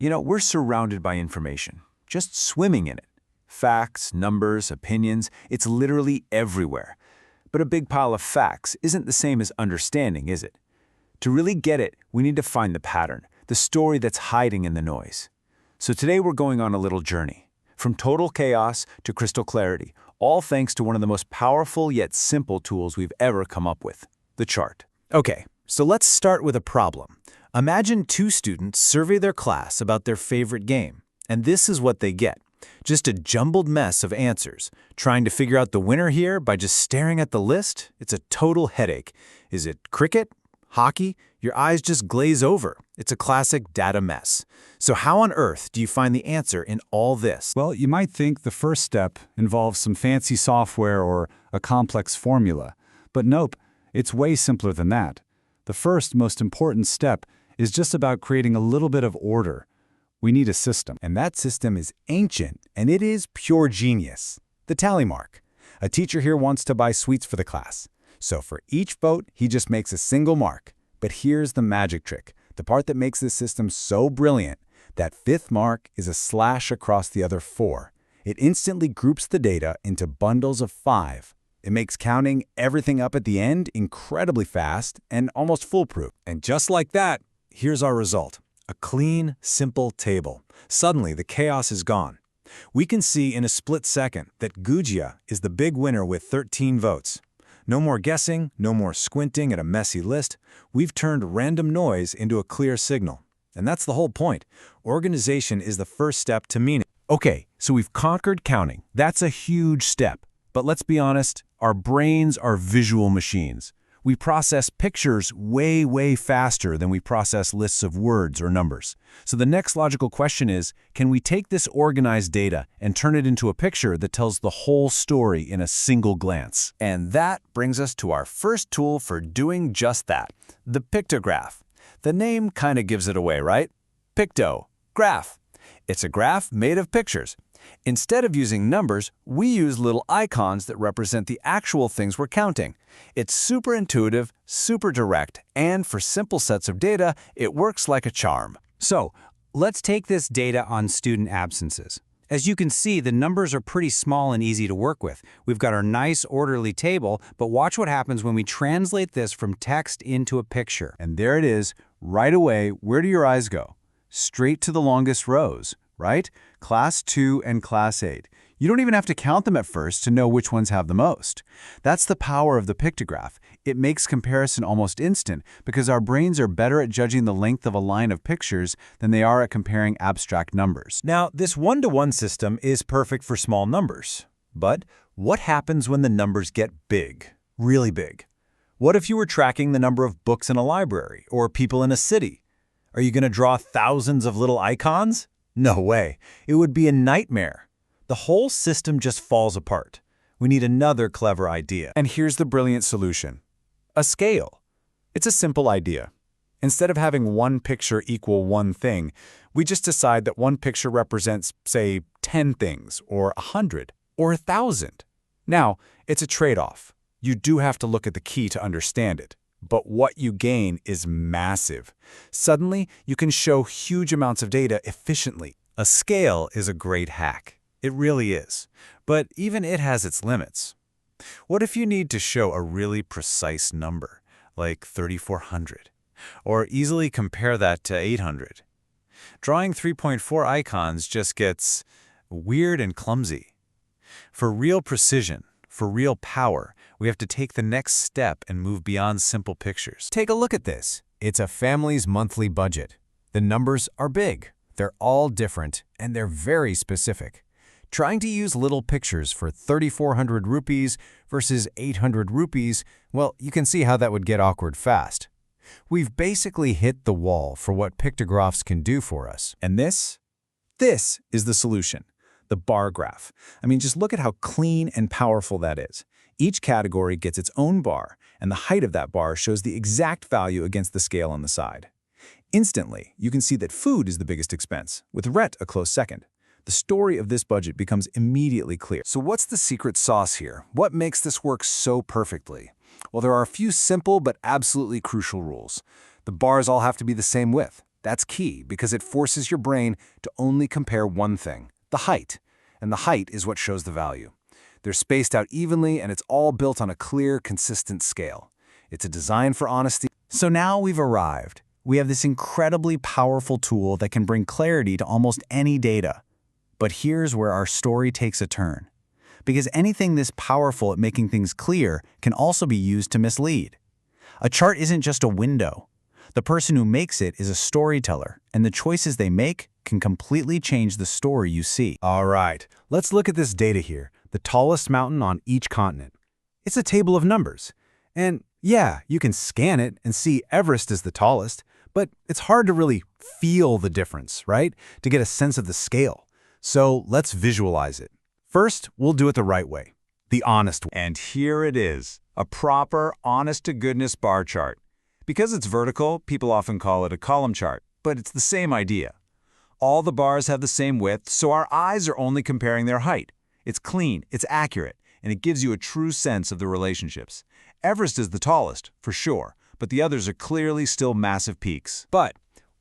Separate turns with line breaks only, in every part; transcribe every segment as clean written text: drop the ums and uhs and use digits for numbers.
We're surrounded by information, just swimming in it. Facts, numbers, opinions, it's literally everywhere. But a big pile of facts isn't the same as understanding, is it? To really get it, we need to find the pattern, the story that's hiding in the noise. So today we're going on a little journey, from total chaos to crystal clarity, all thanks to one of the most powerful yet simple tools we've ever come up with, the chart.
Okay, so let's start with a problem. Imagine two students survey their class about their favorite game, and this is what they get. Just a jumbled mess of answers. Trying to figure out the winner here by just staring at the list? It's a total headache. Is it cricket? Hockey? Your eyes just glaze over. It's a classic data mess. So how on earth do you find the answer in all this?
Well, you might think the first step involves some fancy software or a complex formula. But nope, it's way simpler than that. The first, most important step is just about creating a little bit of order. We need a system.
And that system is ancient, and it is pure genius. The tally mark. A teacher here wants to buy sweets for the class. So for each vote, he just makes a single mark. But here's the magic trick, the part that makes this system so brilliant. That fifth mark is a slash across the other four. It instantly groups the data into bundles of 5. It makes counting everything up at the end incredibly fast and almost foolproof.
And just like that, here's our result. A clean, simple table. Suddenly, the chaos is gone. We can see in a split second that Gujia is the big winner with 13 votes. No more guessing, no more squinting at a messy list. We've turned random noise into a clear signal. And that's the whole point. Organization is the first step to meaning.
Okay, so we've conquered counting. That's a huge step. But let's be honest, our brains are visual machines. We process pictures way, way faster than we process lists of words or numbers. So the next logical question is, can we take this organized data and turn it into a picture that tells the whole story in a single glance?
And that brings us to our first tool for doing just that, the pictograph. The name kind of gives it away, right? Picto, graph. It's a graph made of pictures. Instead of using numbers, we use little icons that represent the actual things we're counting. It's super intuitive, super direct, and for simple sets of data, it works like a charm.
So, let's take this data on student absences. As you can see, the numbers are pretty small and easy to work with. We've got our nice orderly table, but watch what happens when we translate this from text into a picture.
And there it is, right away. Where do your eyes go? Straight to the longest rows, right? Class 2 and Class 8. You don't even have to count them at first to know which ones have the most. That's the power of the pictograph. It makes comparison almost instant because our brains are better at judging the length of a line of pictures than they are at comparing abstract numbers.
Now, this one-to-one system is perfect for small numbers. But what happens when the numbers get big, really big? What if you were tracking the number of books in a library or people in a city? Are you going to draw thousands of little icons? No way. It would be a nightmare. The whole system just falls apart. We need another clever idea.
And here's the brilliant solution. A scale. It's a simple idea. Instead of having one picture equal one thing, we just decide that one picture represents, say, 10 things, or 100, or 1,000. Now, it's a trade-off. You do have to look at the key to understand it. But what you gain is massive. Suddenly, you can show huge amounts of data efficiently.
A scale is a great hack. It really is. But even it has its limits. What if you need to show a really precise number, like 3,400, or easily compare that to 800? Drawing 3.4 icons just gets weird and clumsy. For real precision, for real power, we have to take the next step and move beyond simple pictures.
Take a look at this. It's a family's monthly budget. The numbers are big. They're all different, and they're very specific. Trying to use little pictures for 3,400 rupees versus 800 rupees, well, you can see how that would get awkward fast. We've basically hit the wall for what pictographs can do for us.
And this is the solution, the bar graph. I mean, just look at how clean and powerful that is. Each category gets its own bar, and the height of that bar shows the exact value against the scale on the side. Instantly, you can see that food is the biggest expense, with rent a close second. The story of this budget becomes immediately clear.
So what's the secret sauce here? What makes this work so perfectly? Well, there are a few simple but absolutely crucial rules. The bars all have to be the same width.
That's key because it forces your brain to only compare one thing, the height. And the height is what shows the value. They're spaced out evenly, and it's all built on a clear, consistent scale. It's a design for honesty.
So now we've arrived. We have this incredibly powerful tool that can bring clarity to almost any data. But here's where our story takes a turn. Because anything this powerful at making things clear can also be used to mislead. A chart isn't just a window. The person who makes it is a storyteller, and the choices they make can completely change the story you see.
All right, let's look at this data here, the tallest mountain on each continent. It's a table of numbers. And yeah, you can scan it and see Everest is the tallest, but it's hard to really feel the difference, right? To get a sense of the scale. So let's visualize it. First, we'll do it the right way, the honest way.
And here it is, a proper, honest-to-goodness bar chart. Because it's vertical, people often call it a column chart, but it's the same idea. All the bars have the same width, so our eyes are only comparing their height. It's clean, it's accurate, and it gives you a true sense of the relationships. Everest is the tallest, for sure, but the others are clearly still massive peaks.
But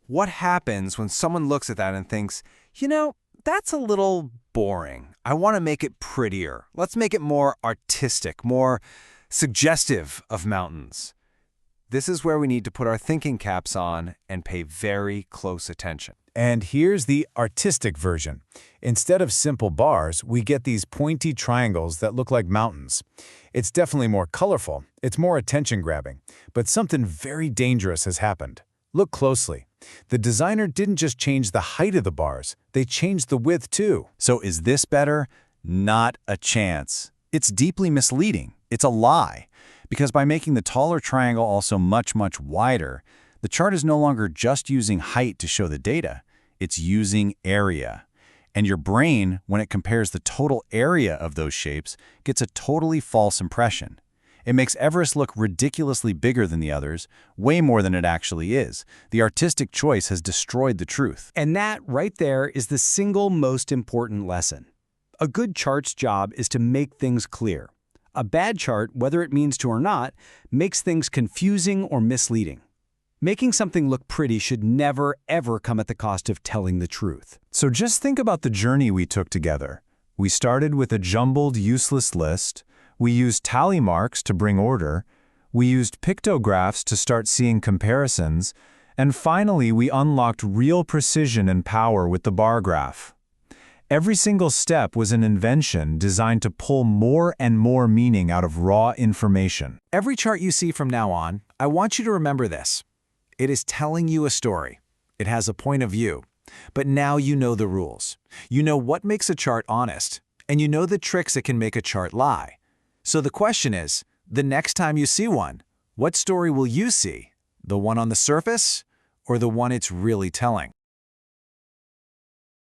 what happens when someone looks at that and thinks, you know, that's a little boring. I want to make it prettier. Let's make it more artistic, more suggestive of mountains. This is where we need to put our thinking caps on and pay very close attention. And here's the artistic version. Instead of simple bars, we get these pointy triangles that look like mountains. It's definitely more colorful, it's more attention-grabbing, but something very dangerous has happened. Look closely. The designer didn't just change the height of the bars, they changed the width too.
So is this better? Not a chance. It's deeply misleading. It's a lie. Because by making the taller triangle also much, much wider, the chart is no longer just using height to show the data, it's using area. And your brain, when it compares the total area of those shapes, gets a totally false impression. It makes Everest look ridiculously bigger than the others, way more than it actually is. The artistic choice has destroyed the truth.
And that right there is the single most important lesson. A good chart's job is to make things clear. A bad chart, whether it means to or not, makes things confusing or misleading. Making something look pretty should never, ever come at the cost of telling the truth.
So just think about the journey we took together. We started with a jumbled, useless list. We used tally marks to bring order. We used pictographs to start seeing comparisons. And finally, we unlocked real precision and power with the bar graph. Every single step was an invention designed to pull more and more meaning out of raw information.
Every chart you see from now on, I want you to remember this. It is telling you a story. It has a point of view. But now you know the rules. You know what makes a chart honest, and you know the tricks that can make a chart lie. So the question is, the next time you see one, what story will you see? The one on the surface, or the one it's really telling?